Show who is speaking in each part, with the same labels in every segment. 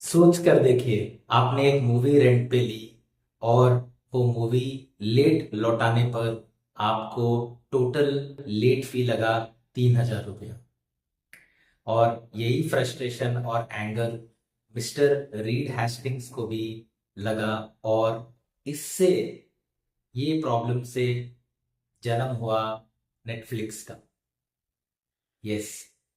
Speaker 1: सोच कर देखिए, आपने एक मूवी रेंट पे ली और वो मूवी लेट लौटाने पर आपको टोटल लेट फी लगा 3,000 रुपया। और यही फ्रस्ट्रेशन और एंगर मिस्टर रीड हेस्टिंग्स को भी लगा, और इससे ये प्रॉब्लम से जन्म हुआ नेटफ्लिक्स का। यस,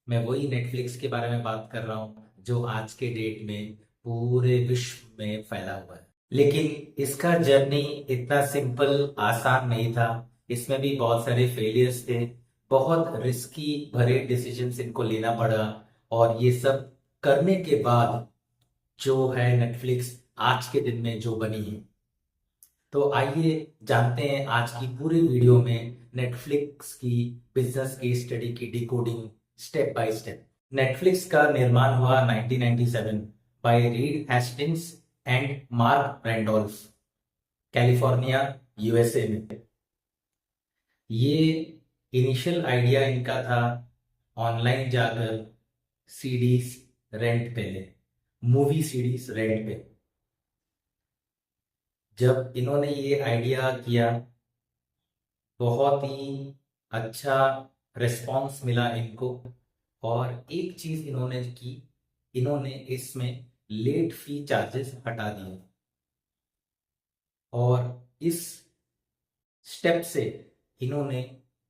Speaker 1: मैं वही नेटफ्लिक्स के बारे में बात कर रहा हूँ जो आज के डेट में पूरे विश्व में फैला हुआ है। लेकिन इसका जर्नी इतना सिंपल आसान नहीं था। इसमें भी बहुत सारे फेलियर्स थे। बहुत रिस्की भरे डिसीजंस इनको लेना पड़ा, और ये सब करने के बाद जो है नेटफ्लिक्स आज के दिन में जो बनी है। तो आइए जानते हैं आज की पूरी वीडियो में नेटफ्लिक्स की बिजनेस केस स्टडी की decoding step by step. Netflix का निर्माण हुआ 1997 by Reed Hastings and Mark Randolph, California, USA में। ये इनिशियल आइडिया इनका था ऑनलाइन जाकर सीडीज रेंट पे ले, मूवी सीडीज रेंट पे। जब इन्होंने ये आइडिया किया, बहुत ही अच्छा रिस्पॉन्स मिला इनको। और एक चीज इन्होंने की, इन्होंने इसमें लेट फी चार्जेस हटा दिए, और इस स्टेप से इन्होंने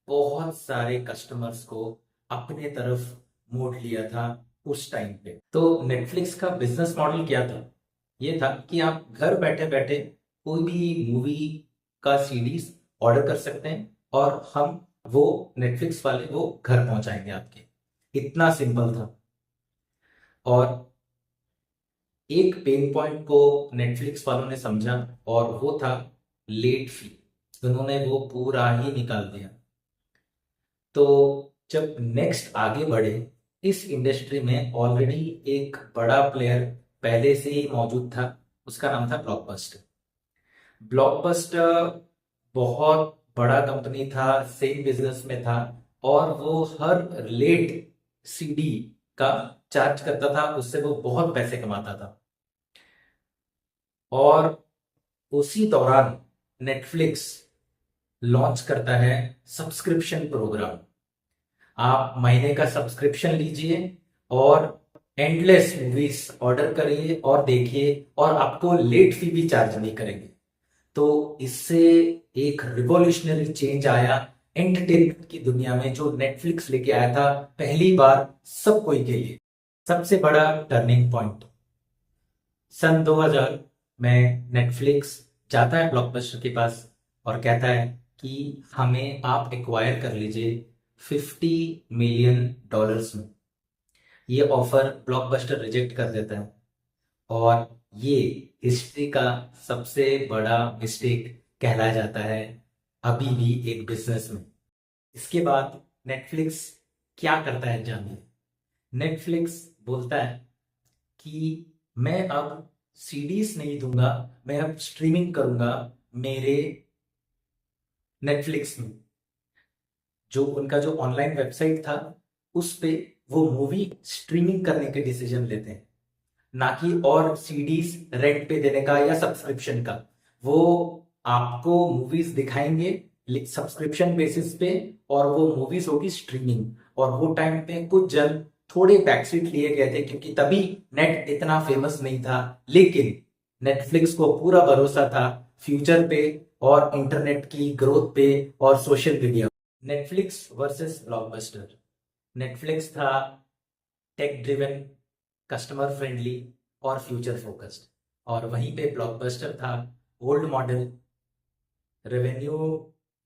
Speaker 1: बहुत सारे कस्टमर्स को अपने तरफ मोड़ लिया था उस टाइम पे। तो नेटफ्लिक्स का बिजनेस मॉडल क्या था? ये था कि आप घर बैठे बैठे कोई भी मूवी का सीडीज ऑर्डर कर सकते हैं, और हम वो नेटफ्लिक्स वाले वो घर पहुंचाएंगे आपके। इतना सिंपल था। और एक पेन पॉइंट को नेटफ्लिक्स वालों ने समझा, और वो था लेट फी। उन्होंने वो पूरा ही निकाल दिया। तो जब नेक्स्ट आगे बढ़े, इस इंडस्ट्री में ऑलरेडी एक बड़ा प्लेयर पहले से ही मौजूद था। उसका नाम था ब्लॉकबस्टर। ब्लॉकबस्टर बहुत बड़ा कंपनी था, सेम बिजनेस में था, और वो हर लेट सीडी का चार्ज करता था, उससे वो बहुत पैसे कमाता था। और उसी दौरान नेटफ्लिक्स लॉन्च करता है सब्सक्रिप्शन प्रोग्राम। आप महीने का सब्सक्रिप्शन लीजिए और एंडलेस मूवीज ऑर्डर करिए और देखिए, और आपको लेट फी भी चार्ज नहीं करेंगे। तो इससे एक रिवॉल्यूशनरी चेंज आया एंटरटेनमेंट की दुनिया में, जो नेटफ्लिक्स लेके आया था पहली बार सब कोई के लिए। सबसे बड़ा टर्निंग पॉइंट सन 2000 में नेटफ्लिक्स जाता है ब्लॉकबस्टर के पास और कहता है कि हमें आप एक्वायर कर लीजिए $50 मिलियन में। ये ऑफर ब्लॉकबस्टर रिजेक्ट कर देता है, और ये हिस्ट्री का सबसे बड़ा मिस्टेक कहलाया जाता है अभी भी एक बिजनेस में। इसके बाद नेटफ्लिक्स क्या करता है जानिए। नेटफ्लिक्स बोलता है कि मैं अब सीडीज नहीं दूंगा, मैं अब स्ट्रीमिंग करूंगा मेरे नेटफ्लिक्स में। जो उनका जो ऑनलाइन वेबसाइट था, उस पे वो मूवी स्ट्रीमिंग करने के डिसीजन लेते हैं, ना कि और सीडीज रेंट पे देने का या सब्सक्रिप्शन का। वो आपको मूवीज दिखाएंगे सब्सक्रिप्शन बेसिस पे, और वो मूवीज होगी स्ट्रीमिंग। और वो टाइम पे कुछ जन थोड़े बैकसीट लिए गए थे, क्योंकि तभी नेट इतना फेमस नहीं था। लेकिन नेटफ्लिक्स को पूरा भरोसा था फ्यूचर पे, और इंटरनेट की ग्रोथ पे, और social media. Netflix versus blockbuster. Netflix था टेक ड्रिवन, कस्टमर फ्रेंडली और फ्यूचर फोकस्ड, और वहीं पे ब्लॉकबस्टर था ओल्ड मॉडल, रेवेन्यू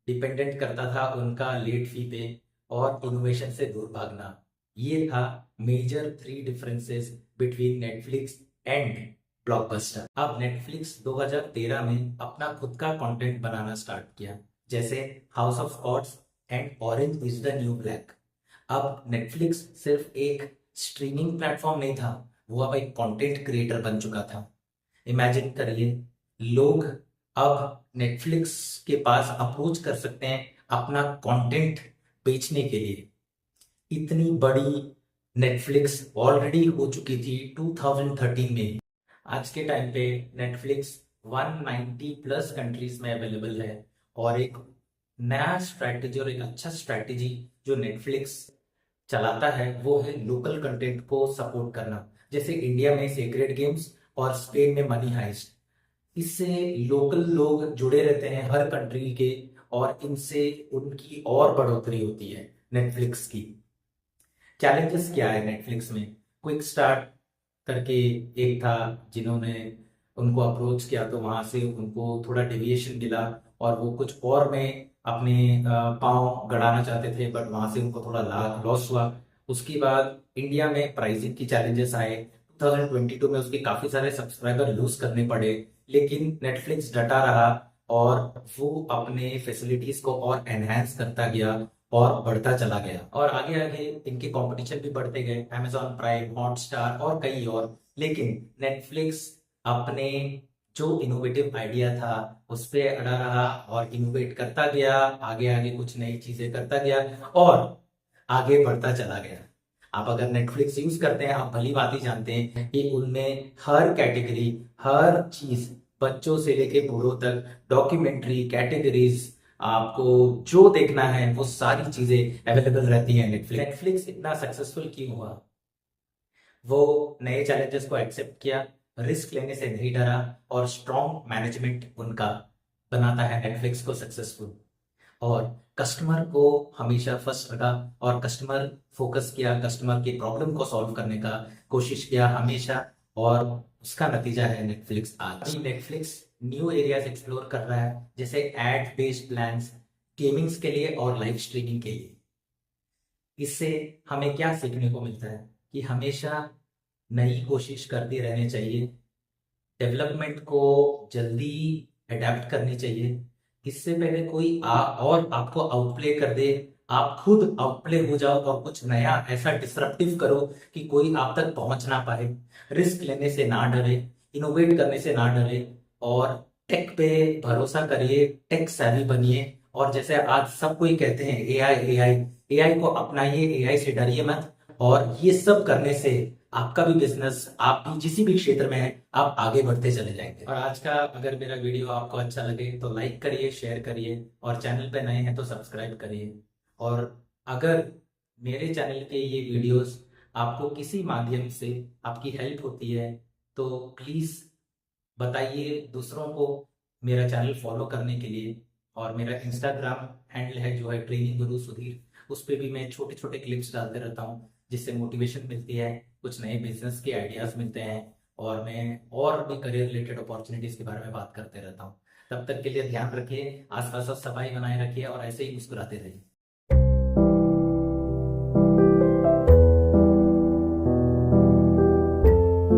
Speaker 1: डिपेंडेंट करता था उनका लेट फी पे, और इनोवेशन से दूर भागना। ये था major 3 differences between Netflix and Blockbuster. अब नेटफ्लिक्स 2013 में अपना खुद का कंटेंट बनाना स्टार्ट किया, जैसे house of cards and orange is the new black. अब नेटफ्लिक्स सिर्फ एक स्ट्रीमिंग प्लेटफॉर्म नहीं था, वो अब एक कंटेंट क्रिएटर बन चुका था। इमेजिन करिए, लोग अब नेटफ्लिक्स के पास अप्रोच कर सकते हैं अपना कंटेंट बेचने के लिए। इतनी बड़ी नेटफ्लिक्स ऑलरेडी हो चुकी थी 2013 में। आज के टाइम पे नेटफ्लिक्स 190 प्लस कंट्रीज में अवेलेबल है। और एक नया स्ट्रैटेजी और एक अच्छा स्ट्रैटेजी जो नेटफ्लिक्स चलाता है वो है लोकल कंटेंट को सपोर्ट करना। जैसे इंडिया में सेक्रेड गेम्स और स्पेन में मनी हाइस्ट, इससे लोकल लोग जुड़े रहते हैं हर कंट्री के, और इनसे उनकी और बढ़ोतरी होती है नेटफ्लिक्स की। चैलेंजेस क्या है नेटफ्लिक्स में? क्विक स्टार्ट करके एक था, जिन्होंने उनको अप्रोच किया तो वहां से उनको थोड़ा डेविएशन मिला और वो कुछ और में अपने पाँव गड़ाना चाहते थे, बट वहां से उनको थोड़ा लॉस हुआ। उसके बाद इंडिया में प्राइसिंग की चैलेंजेस आए। 2022 में उसके काफी सारे सब्सक्राइबर लूज करने पड़े, लेकिन नेटफ्लिक्स डटा रहा और वो अपने फैसिलिटीज को और एनहेंस करता गया और बढ़ता चला गया। और आगे आगे इनके कंपटीशन भी बढ़ते गए, Amazon प्राइम, हॉटस्टार और कई और। लेकिन नेटफ्लिक्स अपने जो इनोवेटिव आइडिया था उस पे अड़ा रहा और इनोवेट करता गया, आगे आगे कुछ नई चीजें करता गया और आगे बढ़ता चला गया। आप अगर नेटफ्लिक्स यूज करते हैं, आप भली भांति जानते हैं कि उनमें हर कैटेगरी, हर चीज, बच्चों से लेके बूढ़ों तक, डॉक्यूमेंट्री, कैटेगरीज, आपको जो देखना है वो सारी चीजें अवेलेबल रहती हैं नेटफ्लिक्स। नेटफ्लिक्स इतना सक्सेसफुल क्यों हुआ? वो नए चैलेंजेस को एक्सेप्ट किया, रिस्क लेने से नहीं डरा, और स्ट्रॉन्ग मैनेजमेंट उनका बनाता है नेटफ्लिक्स को सक्सेसफुल। और कस्टमर को हमेशा फर्स्ट रखा और कस्टमर फोकस किया, कस्टमर की प्रॉब्लम को सॉल्व करने का कोशिश किया हमेशा, और उसका नतीजा है नेटफ्लिक्स। आज नेटफ्लिक्स न्यू एरियाज एक्सप्लोर कर रहा है, जैसे एड बेस्ड प्लान्स, गेमिंग्स के लिए और लाइव स्ट्रीमिंग के लिए। इससे हमें क्या सीखने को मिलता है कि हमेशा नई कोशिश करते रहने चाहिए, डेवलपमेंट को जल्दी अडेप्ट करनी चाहिए। इससे पहले कोई और आपको आउटप्ले कर दे, आप खुद आउटप्ले हो जाओ और कुछ नया ऐसा डिसरप्टिव करो कि कोई आप तक पहुंच ना पाए। रिस्क लेने से ना डरे, इनोवेट करने से ना डरे, और टेक पे भरोसा करिए, टेक savvy बनिए। और जैसे आज सब कोई कहते हैं एआई एआई, एआई को अपनाइए, एआई से डरिए मत। और ये सब करने से आपका भी बिजनेस, आप भी जिस भी क्षेत्र में है, आप आगे बढ़ते चले जाएंगे। और आज का अगर मेरा वीडियो आपको अच्छा लगे तो लाइक करिए, शेयर करिए, और चैनल पे नए हैं तो सब्सक्राइब करिए। और अगर मेरे चैनल के ये वीडियोस आपको किसी माध्यम से आपकी हेल्प होती है तो प्लीज़ बताइए दूसरों को मेरा चैनल फॉलो करने के लिए। और मेरा इंस्टाग्राम हैंडल है जो है ट्रेनिंग गुरु सुधीर, उस पर भी मैं छोटे छोटे क्लिप्स डालते रहता हूँ, जिससे मोटिवेशन मिलती है, कुछ नए बिजनेस के आइडियाज मिलते हैं, और मैं और भी करियर रिलेटेड अपॉर्चुनिटीज के बारे में बात करते रहता हूँ। तब तक के लिए ध्यान रखिए, आसपास सफाई बनाए रखिए और ऐसे ही मुस्कुराते रहिए।